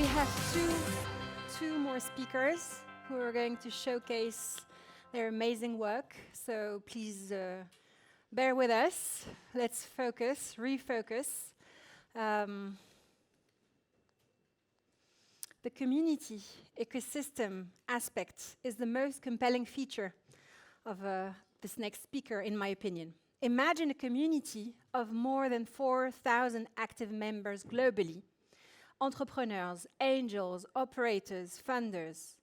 have two more speakers who are going to showcase their amazing work. So please bear with us. Let's focus, refocus. The community ecosystem aspect is the most compelling feature of this next speaker, in my opinion. Imagine a community of more than 4,000 active members globally, entrepreneurs, angels, operators, funders.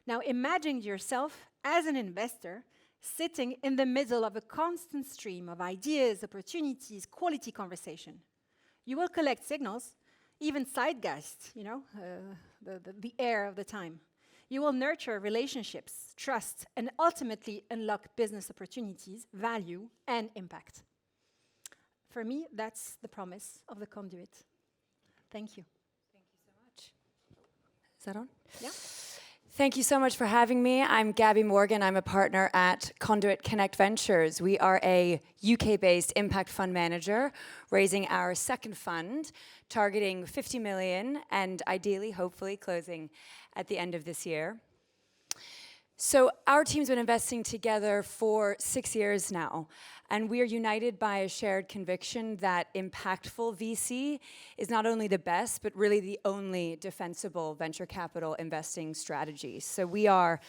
Now imagine yourself as an investor sitting in the middle of a constant stream of ideas, opportunities, quality conversation. You will collect signals, even zeitgeist, the air of the time. You will nurture relationships, trust, and ultimately unlock business opportunities, value, and impact. For me, that's the promise of the Conduit. Thank you. Thank you so much. Is that on? Yeah. Thank you so much for having me. I'm Gabby Morgan. I'm a partner at Conduit Connect Ventures. We are a UK-based impact fund manager, raising our second fund, targeting 50 million, and ideally, hopefully, closing at the end of this year. So our team's been investing together for 6 years now, and we are united by a shared conviction that impactful VC is not only the best, but really the only defensible venture capital investing strategy. So we are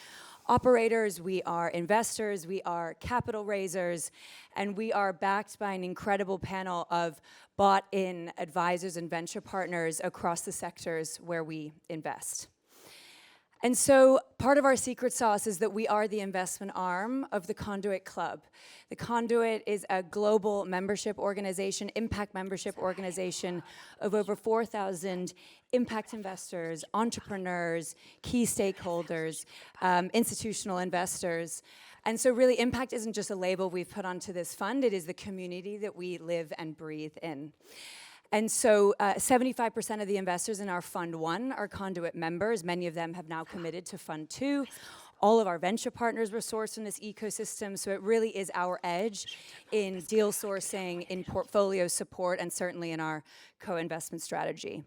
operators, we are investors, we are capital raisers, and we are backed by an incredible panel of bought-in advisors and venture partners across the sectors where we invest. And so part of our secret sauce is that we are the investment arm of the Conduit Club. The Conduit is a global membership organization, impact membership organization of over 4,000 impact investors, entrepreneurs, key stakeholders, institutional investors. And so really impact isn't just a label we've put onto this fund, it is the community that we live and breathe in. And so 75% of the investors in our Fund 1 are Conduit members. Many of them have now committed to Fund 2. All of our venture partners were sourced in this ecosystem, so it really is our edge in deal sourcing, in portfolio support, and certainly in our co-investment strategy.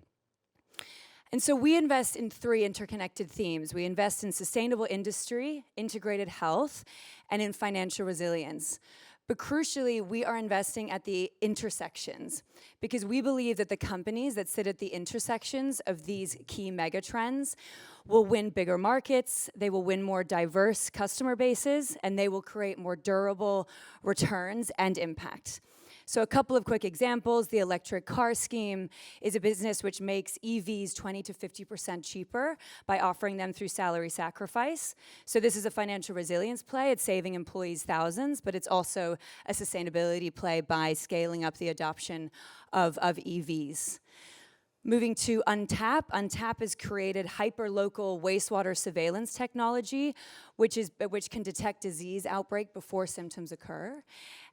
And so we invest in 3 interconnected themes. We invest in sustainable industry, integrated health, and in financial resilience. But crucially, we are investing at the intersections because we believe that the companies that sit at the intersections of these key mega trends will win bigger markets, they will win more diverse customer bases, and they will create more durable returns and impact. So a couple of quick examples. The electric car scheme is a business which makes EVs 20 to 50% cheaper by offering them through salary sacrifice. So this is a financial resilience play. It's saving employees thousands, but it's also a sustainability play by scaling up the adoption of EVs. Moving to Untap. Untap has created hyper-local wastewater surveillance technology, which can detect disease outbreak before symptoms occur.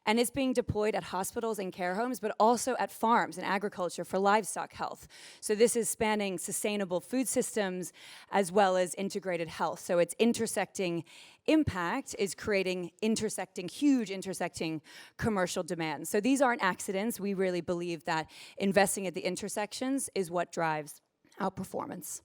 And it's being deployed at hospitals and care homes, but also at farms and agriculture for livestock health. So this is spanning sustainable food systems as well as integrated health. So it's intersecting impact is creating huge intersecting commercial demand. So these aren't accidents. We really believe that investing at the intersections is what drives outperformance.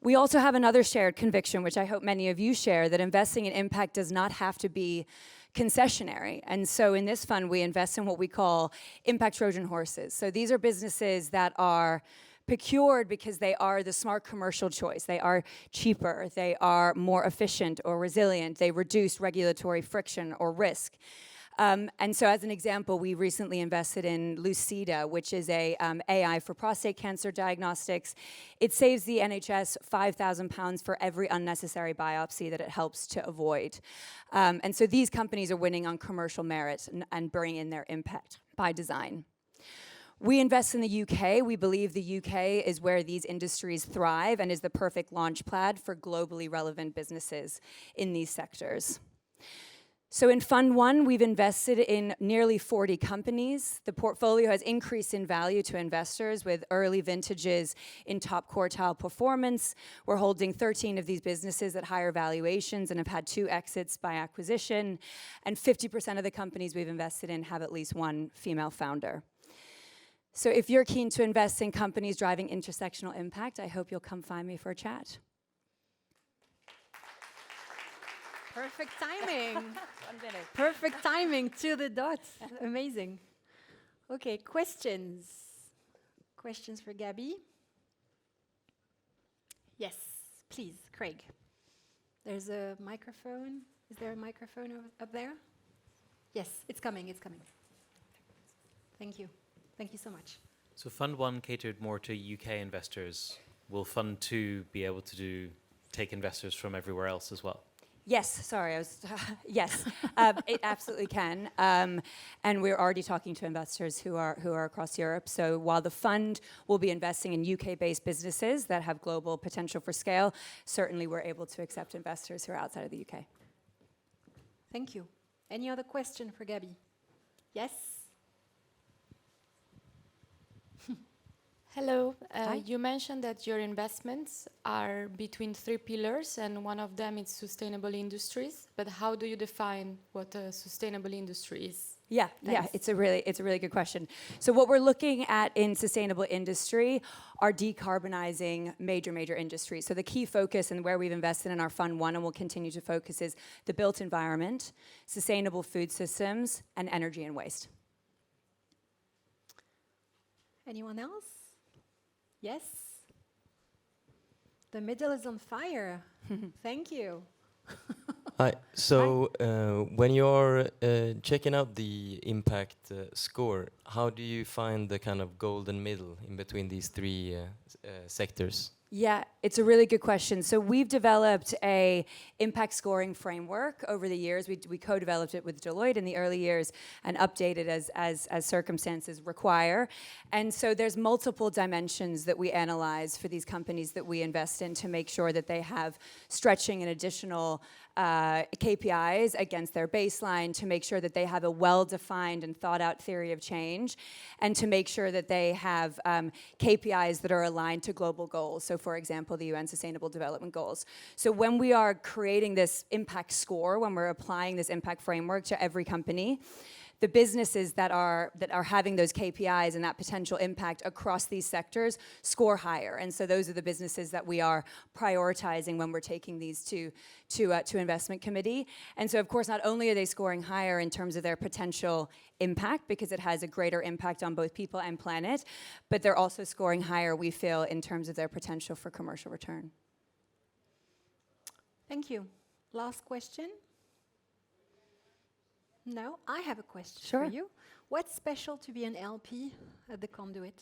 We also have another shared conviction, which I hope many of you share, that investing in impact does not have to be concessionary. And so in this fund, we invest in what we call impact Trojan horses. So these are businesses that are procured because they are the smart commercial choice. They are cheaper, they are more efficient or resilient, they reduce regulatory friction or risk. And so as an example, we recently invested in Lucida, which is a AI for prostate cancer diagnostics. It saves the NHS £5,000 for every unnecessary biopsy that it helps to avoid. And so these companies are winning on commercial merit and bring in their impact by design. We invest in the UK. We believe the UK is where these industries thrive and is the perfect launchpad for globally relevant businesses in these sectors. So in Fund 1, we've invested in nearly 40 companies. The portfolio has increased in value to investors with early vintages in top quartile performance. We're holding 13 of these businesses at higher valuations and have had 2 exits by acquisition. And 50% of the companies we've invested in have at least one female founder. So if you're keen to invest in companies driving intersectional impact, I hope you'll come find me for a chat. Perfect timing. Perfect timing to the dot. Amazing. Okay, questions. Questions for Gabby? Yes, please, Craig. There's a microphone. Is there a microphone up there? Yes, it's coming, it's coming. Thank you. Thank you so much. So Fund 1 catered more to UK investors. Will Fund 2 be able to take investors from everywhere else as well? Yes, sorry, yes, it absolutely can. And we're already talking to investors who are across Europe. So while the fund will be investing in UK-based businesses that have global potential for scale, certainly we're able to accept investors who are outside of the UK. Thank you. Any other question for Gabby? Yes? Hello. Hi. You mentioned that your investments are between 3 pillars, and one of them is sustainable industries. But how do you define what a sustainable industry is? Yeah, Thanks. it's a really good question. So what we're looking at in sustainable industry are decarbonizing major industries. So the key focus and where we've invested in our Fund 1 and will continue to focus is the built environment, sustainable food systems, and energy and waste. Anyone else? Yes? The middle is on fire. Thank you. Hi. So when you're checking out the impact score, how do you find the kind of golden middle in between these three sectors? Yeah, it's a really good question. So we've developed a impact scoring framework over the years. We co-developed it with Deloitte in the early years and updated as circumstances require. And so there's multiple dimensions that we analyze for these companies that we invest in to make sure that they have stretching and additional KPIs against their baseline, to make sure that they have a well-defined and thought-out theory of change, and to make sure that they have KPIs that are aligned to global goals. So for example, the UN Sustainable Development Goals. So when we are creating this impact score, when we're applying this impact framework to every company, the businesses that are having those KPIs and that potential impact across these sectors score higher. And so those are the businesses that we are prioritizing when we're taking these to investment committee. And so of course, not only are they scoring higher in terms of their potential impact, because it has a greater impact on both people and planet, but they're also scoring higher, we feel, in terms of their potential for commercial return. Thank you. Last question? No, I have a question Sure. for you. What's special to be an LP at the Conduit?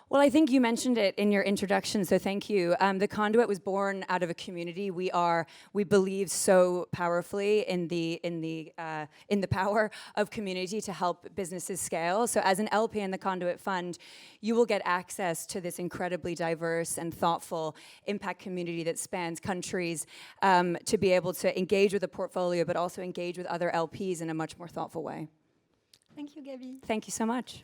Well, I think you mentioned it in your introduction, so thank you. The Conduit was born out of a community. We believe so powerfully in the power of community to help businesses scale. So as an LP in the Conduit Fund, you will get access to this incredibly diverse and thoughtful impact community that spans countries, to be able to engage with a portfolio, but also engage with other LPs in a much more thoughtful way. Thank you, Gabby. Thank you so much.